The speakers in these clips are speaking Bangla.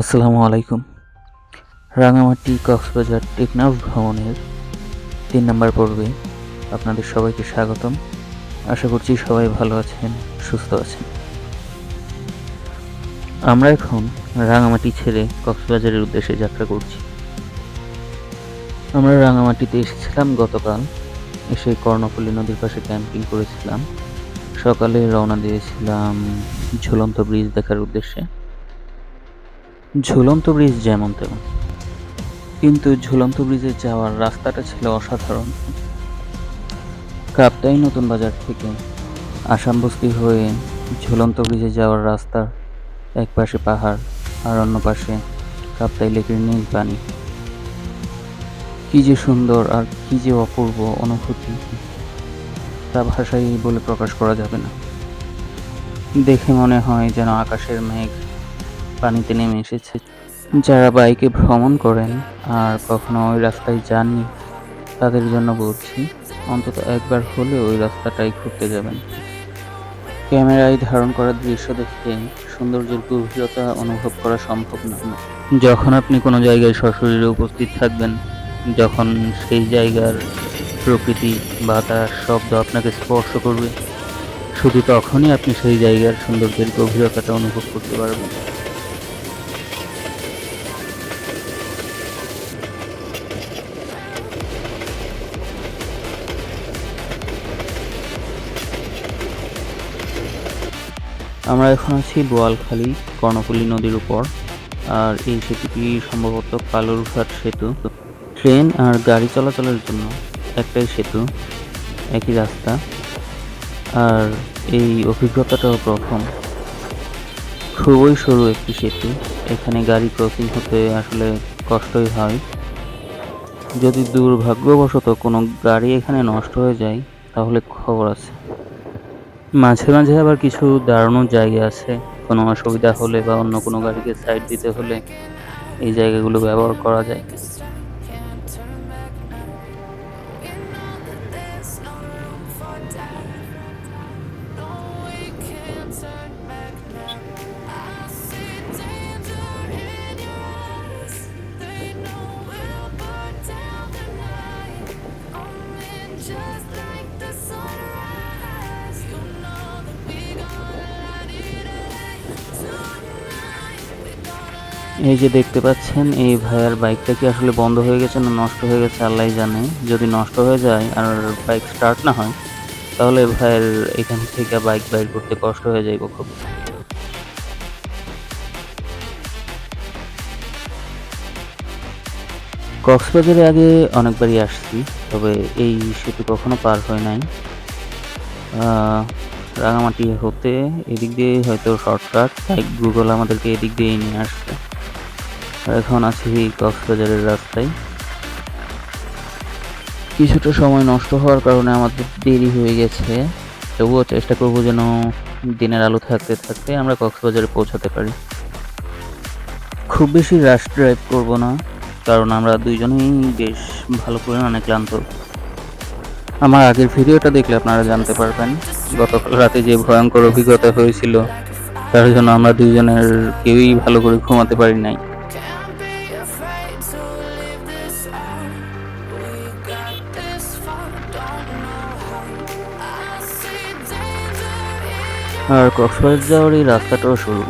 আসসালামু আলাইকুম। রাঙামাটি কক্সবাজার টেকনাফ ভ্রমণের ৩ নম্বর পর্বে আপনাদের সবাইকে স্বাগতম। আশা করছি সবাই ভালো আছেন, সুস্থ আছেন। আমরা এখন রাঙামাটি ছেড়ে কক্সবাজারের উদ্দেশ্যে যাত্রা করছি। আমরা রাঙামাটিতে এসেছিলাম গতকাল। এসে কর্ণফুলী নদীর পাশে ক্যাম্পিং করেছিলাম। সকালে রওনা দিয়েছিলাম ঝুলন্ত ব্রিজ দেখার উদ্দেশ্যে। ঝুলন্ত ব্রিজ যেমন তেমন, কিন্তু ঝুলন্ত ব্রিজে যাওয়ার রাস্তাটা ছিল অসাধারণ। কাপ্তাই নতুন বাজার থেকে আসাম বস্তি হয়ে ঝুলন্ত ব্রিজে যাওয়ার রাস্তার এক পাশে পাহাড় আর অন্য পাশে কাপ্তাই লেকের নীল পানি। কি যে সুন্দর আর কি যে অপূর্ব অনুভূতি, তা ভাষায় বলে প্রকাশ করা যাবে না। দেখে মনে হয় যেন আকাশের মেঘ পানিতে নেমে এসেছে। যারা বাইকে ভ্রমণ করেন আর কখনো ওই রাস্তায় যাননি, তাদের জন্য বলছি, অন্তত একবার হলেও ওই রাস্তাটাই ঘুরতে যাবেন। ক্যামেরায় ধারণ করা দৃশ্য দেখে সৌন্দর্যের গভীরতা অনুভব করা সম্ভব না। যখন আপনি কোনো জায়গায় সশরীরে উপস্থিত থাকবেন, যখন সেই জায়গার প্রকৃতি, বাতাস, শব্দ আপনাকে স্পর্শ করবে, শুধু তখনই আপনি সেই জায়গার সৌন্দর্যের গভীরতাটা অনুভব করতে পারবেন। আমরা এখন আছি বোয়ালখালী কর্ণফুলী নদীর উপর, আর এই সেতুটি সম্ভবত কালুরঘাট সেতু। ট্রেন আর গাড়ি চলাচলের জন্য একটাই সেতু, একই রাস্তা। আর এই অভিজ্ঞতাটাও প্রথম। খুবই সরু একটি সেতু, এখানে গাড়ি ক্রসিং হতে আসলে কষ্টই হয়। যদি দুর্ভাগ্যবশত কোনো গাড়ি এখানে নষ্ট হয়ে যায়, তাহলে খবর আছে। মাঝে মাঝে আবার কিছু দাঁড়ানোর জায়গা আছে। কোনো অসুবিধা হলে বা অন্য কোনো গাড়িকে সাইড দিতে হলে এই জায়গাগুলো ব্যবহার করা যায়। এই যে দেখতে পাচ্ছেন, এই ভাইয়ার বাইকটা কি আসলে বন্ধ হয়ে গেছে না নষ্ট হয়ে গেছে আল্লাহই জানে। যদি নষ্ট হয়ে যায় আর বাইক স্টার্ট না হয়, তাহলে ভাইয়ের এখান থেকে বাইক বাইর করতে কষ্ট হয়ে যাইব খুব। কক্সবাজারে আগে অনেকবারই আসছি, তবে এই সেতু কখনো পার হয় নাই। আহ, রাঙামাটি হতে এদিক দিয়ে হয়তো শর্টকাট, তাই গুগল আমাদেরকে এদিক দিয়েই নিয়ে আসছে। এখন আছি কক্সবাজারের রাস্তায়। কিছুটা সময় নষ্ট হওয়ার কারণে আমাদের দেরি হয়ে গেছে, তবুও চেষ্টা করব যেন দিনের আলো থাকতে থাকতে আমরা কক্সবাজারে পৌঁছাতে পারি। খুব বেশি রাশ ড্রাইভ করব না, কারণ আমরা দুইজনেই বেশ ভালো পরিমাণে ক্লান্ত। আমার আগের ভিডিওটা দেখলে আপনারা জানতে পারবেন গতকাল রাতে যে ভয়ঙ্কর অভিজ্ঞতা হয়েছিল, তার জন্য আমরা দুইজনের কেউই ভালো করে ঘুমাতে পারি নাই। আর কক্সবাজার যাওয়ার এই রাস্তাটাও সরু,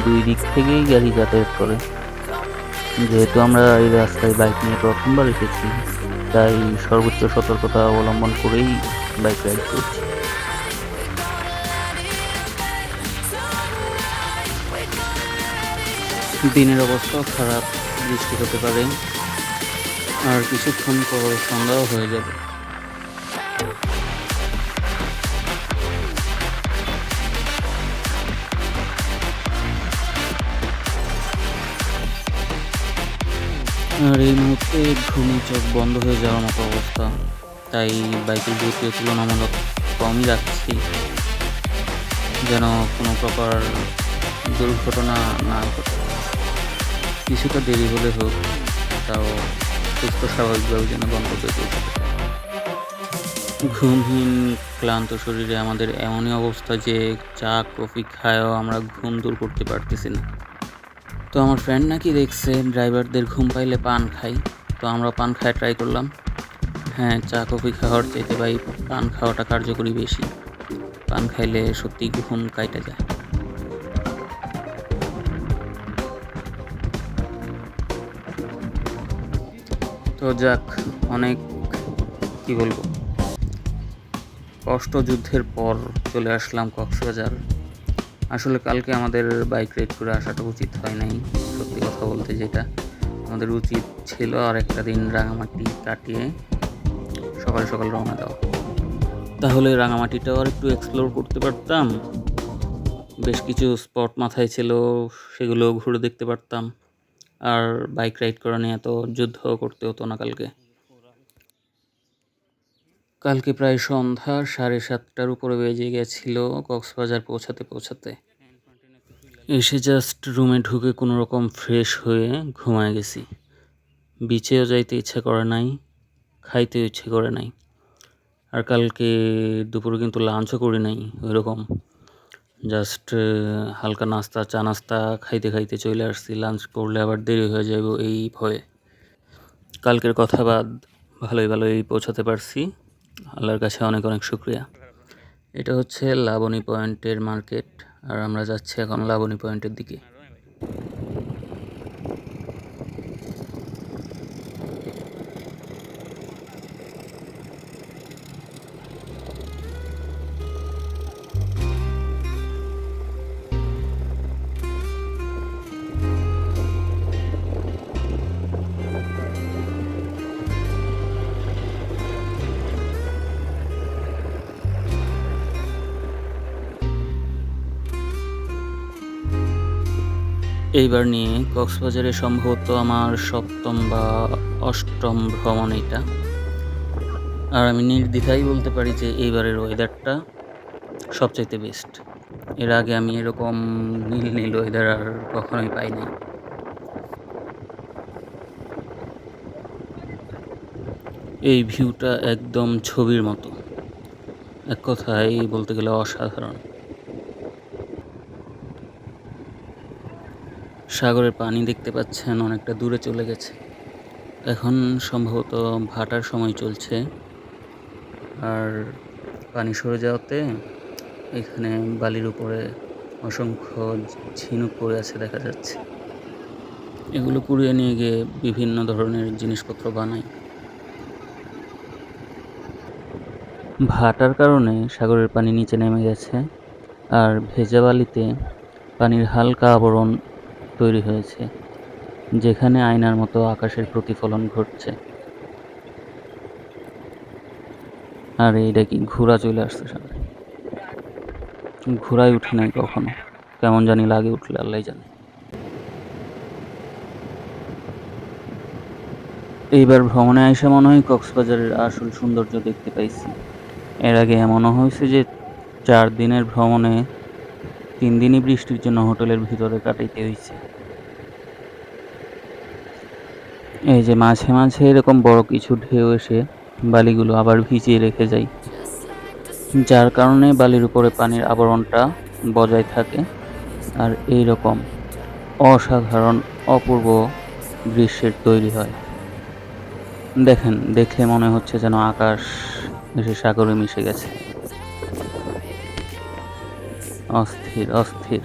দুই দিক থেকেই গাড়ি যাতায়াত করে। যেহেতু আমরা এই রাস্তায় বাইক নিয়ে প্রথমবার এসেছি, তাই সর্বোচ্চ সতর্কতা অবলম্বন করেই বাইক রাইড করছি। দিনের অবস্থাও খারাপ, বৃষ্টি হতে পারে, আর কিছুক্ষণ পর সন্ধ্যাও হয়ে যাবে। আর এই মুহূর্তে ঘুমে চোখ বন্ধ হয়ে যাওয়ার মতো অবস্থা, তাই বাইকের গতিও তুলনামূলক কমই রাখছি, যেন কোনো প্রকার দুর্ঘটনা না ঘটে। কিছুটা দেরি হলে হোক, তাও সুস্থ স্বাভাবিকভাবে যেন গন্তব্যে পৌঁছাতে পারি। ঘুমহীন ক্লান্ত শরীরে আমাদের এমনই অবস্থা যে চা কফি খায়ও আমরা ঘুম দূর করতে পারতেছি না। তো আমার ফ্রেন্ড নাকি দেখছে ড্রাইভারদের ঘুম পাইলে পান খাই, তো আমরা পান খায় ট্রাই করলাম। হ্যাঁ, চা কফি খাওয়ার চাইতে ভাই পান খাওয়াটা কার্যকরী বেশি। পান খাইলে সত্যি ঘুম কাইটা যায়। তো যাক, অনেক কি বলবো, কষ্টযুদ্ধের পর চলে আসলাম কক্সবাজার। আসলে কালকে আমাদের বাইক রাইড করে আসাটা উচিত হয় নাই, সত্যি কথা বলতে যেটা। আমাদের উচিত ছিল আর একটা দিন রাঙামাটি কাটিয়ে সকাল সকাল রওনা দেওয়া। তাহলে রাঙামাটিটাও আর একটু এক্সপ্লোর করতে পারতাম, বেশ কিছু স্পট মাথায় ছিল, সেগুলো ঘুরে দেখতে পারতাম। আর বাইক রাইড করা নিয়ে এত যুদ্ধ করতে হতো না কালকে। কালকে প্রায় সন্ধ্যা 7:30টার উপরে বেজে গেছিল কক্সবাজার পৌঁছাতে পৌঁছাতে। এসে জাস্ট রুমে ঢুকে কোনো রকম ফ্রেশ হয়ে ঘুমায় গেছি। বিচেও যাইতে ইচ্ছা করে নাই, খাইতেও ইচ্ছে করে নাই। আর কালকে দুপুরে কিন্তু লাঞ্চও করি নাই ওইরকম, জাস্ট হালকা নাস্তা, চা নাস্তা খাইতে খাইতে চলে আসছি। লাঞ্চ করলে আবার দেরি হয়ে যাবে এই ভয়ে। কালকের কথা বাদ, ভালোই পৌঁছাতে পারছি, আল্লাহর কাছে অনেক অনেক শুক্রিয়া। এটা হচ্ছে লাবণী পয়েন্টের মার্কেট, আর আমরা যাচ্ছি এখন লাবণী পয়েন্টের দিকে। এইবার নিয়ে কক্সবাজারে সম্ভবত আমার 7ম বা 8ম ভ্রমণ এটা। আর আমি নির্দ্বিধায় বলতে পারি যে এইবারের ওয়েদারটা সবচাইতে বেস্ট। এর আগে আমি এরকম নীল ওয়েদার আর কখনোই পাই নাই। এই ভিউটা একদম ছবির মতো, এক কথায় বলতে গেলে অসাধারণ। সাগরের পানি দেখতে পাচ্ছেন অনেকটা দূরে চলে গেছে। এখন সম্ভবত ভাটার সময় চলছে, আর পানি সরে যাওয়াতে এখানে বালির উপরে অসংখ্য ঝিনুক পড়ে আছে দেখা যাচ্ছে। এগুলো কুড়িয়ে নিয়ে গিয়ে বিভিন্ন ধরনের জিনিসপত্র বানায়। ভাটার কারণে সাগরের পানি নিচে নেমে গেছে, আর ভেজা বালিতে পানির হালকা আবরণ তৈরি হয়েছে, যেখানে আয়নার মতো আকাশের প্রতিফলন ঘটছে। আর এইটা কি ঘোড়া চলে আসছে সামনে, ঘোড়ায় উঠে নাই কখনো, কেমন জানি লাগে উঠলে আল্লাহ জানে। এইবার ভ্রমণে আইসা মনে হয় কক্সবাজারের আসল সৌন্দর্য দেখতে পাইছি। এর আগে এমনও হয়েছে যে 4 দিনের ভ্রমণে 3 দিনই বৃষ্টির জন্য হোটেলের ভিতরে কাটাইতে হয়েছে। এই যে মাঝে মাঝে এরকম বড় কিছু ঢেউ এসে বালিগুলো আবার ভিজিয়ে রেখে যায়, যার কারণে বালির উপরে পানির আবরণটা বজায় থাকে, আর এইরকম অসাধারণ অপূর্ব দৃশ্যের তৈরি হয়। দেখেন, দেখলে মনে হচ্ছে যেন আকাশ এসে সাগরে মিশে গেছে। অস্থির অস্থির।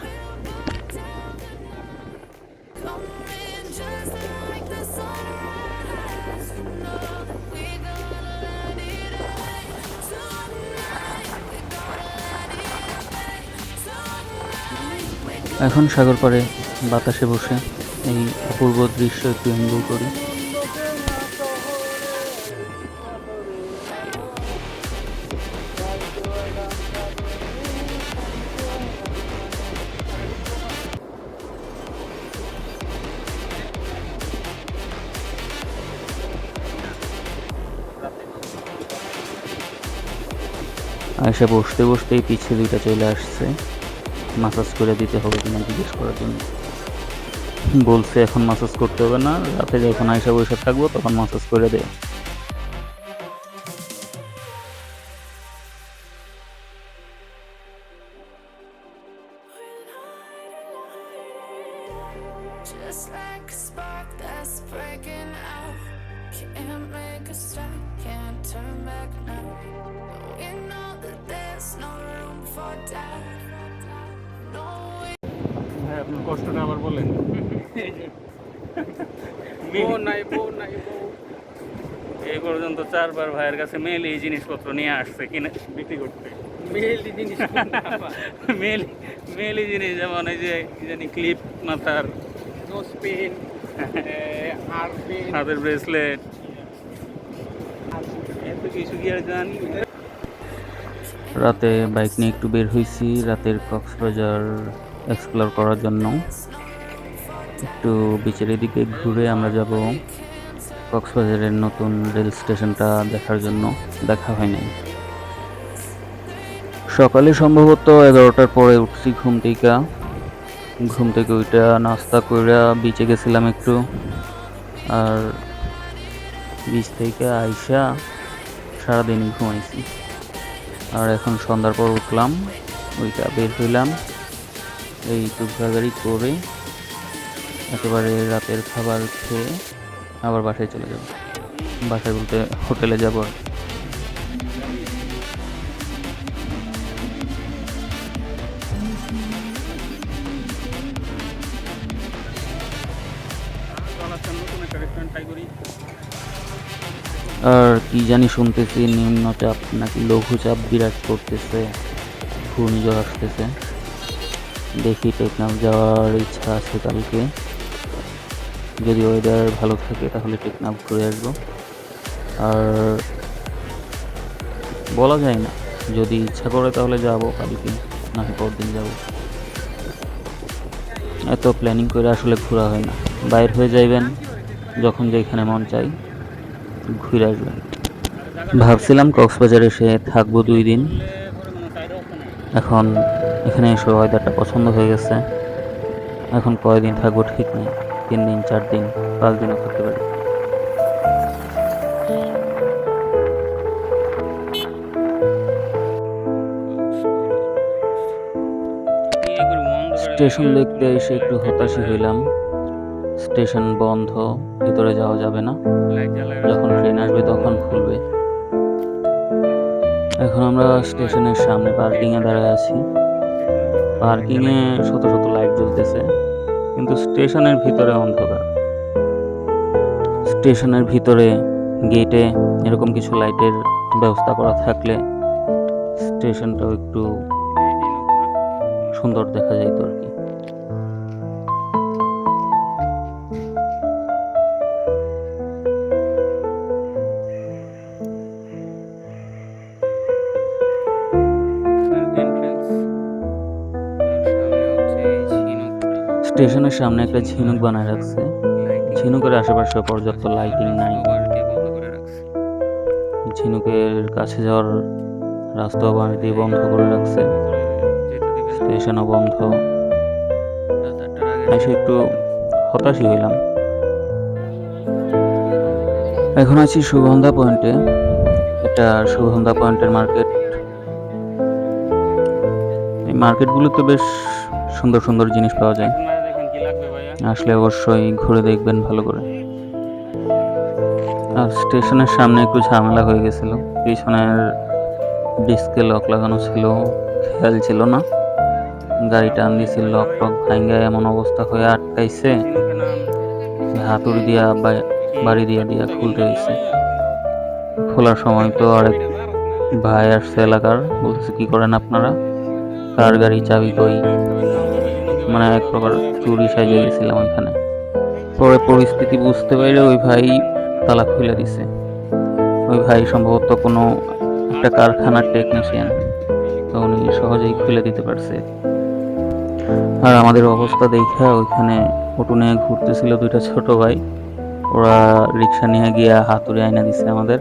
এখন সাগর পাড়ে বাতাসে বসে এই অপূর্ব দৃশ্য একটু এনজয় করি। আয়সা বসতে বসতেই পিছে 2টা চলে আসছে, মাসাজ করে দিতে হবে কিনা জিজ্ঞেস করার জন্য। বলছে এখন মাসাজ করতে হবে না, রাতে যখন আয়সা বসে থাকবো তখন মাসাজ করে দে। Just like a spark that's breaking out. Can't make a stop, can't turn back now. We know that there's no room for doubt. No way. ভাই আপনার কষ্টটা আবার বলেন। এই পর্যন্ত 4 বার ভাইয়ের কাছে মেল এই জিনিসপত্র নিয়ে আসছে কিনে বিক্রি করতে। মেহেলি জিনিস মেল মেলি জিনিস যেমন এই যে কি জানি ক্লিপ মাথার, নোজ পেন আর পেন হাতের ব্রেসলেট, এত কিছু কি আর জানি। রাতে বাইক নিয়ে একটু বের হয়েছি রাতের কক্সবাজার এক্সপ্লোর করার জন্য। একটু বিচের দিকে ঘুরে আমরা যাব কক্সবাজারের নতুন রেল স্টেশনটা দেখার জন্য। দেখা হয় নাই। সকালে সম্ভবত 11টার পরে উঠছি ঘুম থেকে ওইটা নাস্তা করে বিচে গেছিলাম একটু, আর বিচ থেকে আইসা সারাদিনই ঘুমাইছি। আর এখন সন্ধ্যার পর উঠলাম, ওইটা বের হইলাম এই টুকগাড়ি করে একেবারে রাতের খাবার খেয়ে আবার বাসায় চলে যাব। বাসায় বলতে হোটেলে যাব। নতুন একটা রেস্টুরেন্ট ট্রাই করি। আর কি জানি শুনতেছি নিম্নচাপ নাকি লঘুচাপ বিরাজ করতেছে, ঘূর্ণিঝড় আসতেছে। দেখি টেকনাফ যাওয়ার ইচ্ছা আছে কালকে, যদি ওয়েদার ভালো থাকে তাহলে টেকনাফ ঘুরে আসবো। আর বলা যায় না, যদি ইচ্ছা করে তাহলে যাব কালকে, না হয় পরদিন যাব। এত প্ল্যানিং করে আসলে ঘোরা হয় না। বাইর হয়ে যাইবেন, যখন যেখানে মন চাই ঘুরে আসবেন। ভাবছিলাম কক্সবাজার এসে থাকবো 2 দিন, এখন এখানে এসে ওয়েদারটা পছন্দ হয়ে গেছে। এখন কয়দিন থাকবো ঠিক নেই, 3 দিন 4 দিন 5 দিনও থাকতে পারি। স্টেশন দেখতে এসে একটু হতাশই হইলাম। স্টেশন বন্ধ, ভিতরে যাওয়া যাবে না, যখন ট্রেন আসবে তখন খুলবে। এখন আমরা স্টেশনের সামনে পার্কিংয়ে দাঁড়ায় আছি। পার্কিংয়ে শত শত লাইট জ্বলতেছে, কিন্তু স্টেশনের ভিতরে অন্ধকার। স্টেশনের ভিতরে গেটে এরকম কিছু লাইটের ব্যবস্থা করা থাকলে স্টেশনটাও একটু সুন্দর দেখা যাইতো আর কি। স্টেশনের সামনে একটা ঝিনুক বানায় রাখছে। ঝিনুকের আশেপাশে পর্যাপ্ত লাইটিং নাই। ঝিনুকের কাছে যাওয়ার রাস্তাও বানিয়ে বন্ধ করে রাখছে, স্টেশনও বন্ধ। এসে একটু হতাশই হইলাম। এখন আছি সুগন্ধা পয়েন্টে। এটা সুগন্ধা পয়েন্টের মার্কেট। এই মার্কেটগুলোতে বেশ সুন্দর সুন্দর জিনিস পাওয়া যায়, আসলে অবশ্যই ঘুরে দেখবেন ভালো করে। আর স্টেশনের সামনে একটু ঝামেলা হয়ে গেছিল, পিছনের ডিস্কে লক লাগানো ছিল, খেয়াল ছিল না। গাড়ি টান দিয়েছিল, লক টক ভাঙ্গা এমন অবস্থা হয়ে আটকাইছে, হাতুড়ি দিয়া বাড়ি দিয়া দিয়া খুলতে হয়েছে। খোলার সময় তো আরেক ভাই আসছে এলাকার, বলতেছে কি করেন আপনারা, কার গাড়ি, চাবি কই। মানে এক প্রকার চুরি সাজে গেছিলাম ওইখানে। পরে পরিস্থিতি বুঝতে পারলে ওই ভাই তালা খুলে দিছে। ওই ভাই সম্ভবত কোনো একটা কারখানার টেকনিশিয়ান, তো উনি সহজেই খুলে দিতে পারছে। আর আমাদের অবস্থা দেখে ওইখানে অটো নিয়ে ঘুরতেছিল 2টা ছোট ভাই, ওরা রিক্সা নিয়ে গিয়ে হাতুড়ি আইনা দিছে আমাদের।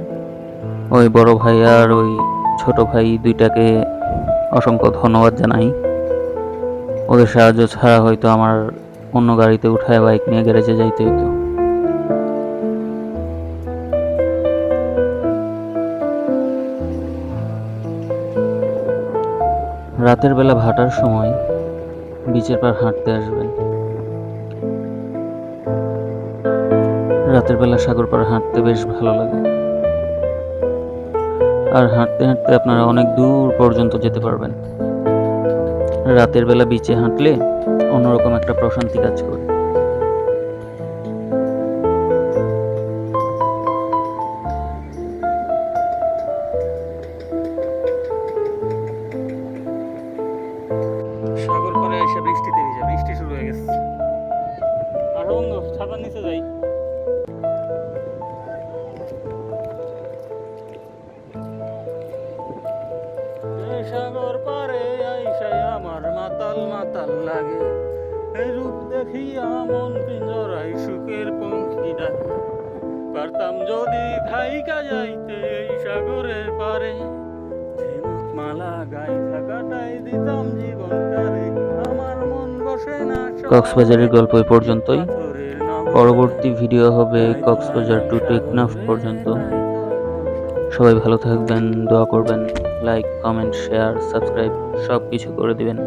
ওই বড় ভাই আর ওই ছোট ভাই দুইটাকে অসংখ্য ধন্যবাদ জানাই। ওদের সাহায্য ছাড়া হয়তো আমার অন্য গাড়িতে উঠায় বাইক নিয়ে গ্যারেজে যাইতে হতো। রাতের বেলা ভাটার সময় বিচের পার হাঁটতে আসবেন, রাতের বেলা সাগর পাড়ে হাঁটতে বেশ ভালো লাগে, আর হাঁটতে হাঁটতে আপনারা অনেক দূর পর্যন্ত যেতে পারবেন। রাতের বেলা বিচে হাঁটলে অন্যরকম একটা প্রশান্তি কাজ করে। সাগর পাড়ে এসে বৃষ্টিতে ভিজে, বৃষ্টি শুরু হয়ে গেছে। আর বন্ধু ছাতার নিচে যাই। এই সাগর পাড়ে আইসাই আমার মাতাল মাতাল লাগে, এই রূপ দেখিয়া মন পিঞ্জরাই সুখের পঙ্খী ডাকে। পারতাম যদি থাইকা যাইতে এই সাগরের পারে, ঝিনুক মালা গাইথা কাটাই দিতাম জীবনটারে। আমার মন বসে না কক্সবাজারের গল্প এই পর্যন্তই। পাথরের নগরে। পরবর্তী ভিডিও হবে কক্সবাজার টু টেকনাফ পর্যন্ত। সবাই ভালো থাকবেন, দোয়া করবেন, লাইক, কমেন্ট, শেয়ার, সাবস্ক্রাইব সব কিছু করে দিবেন।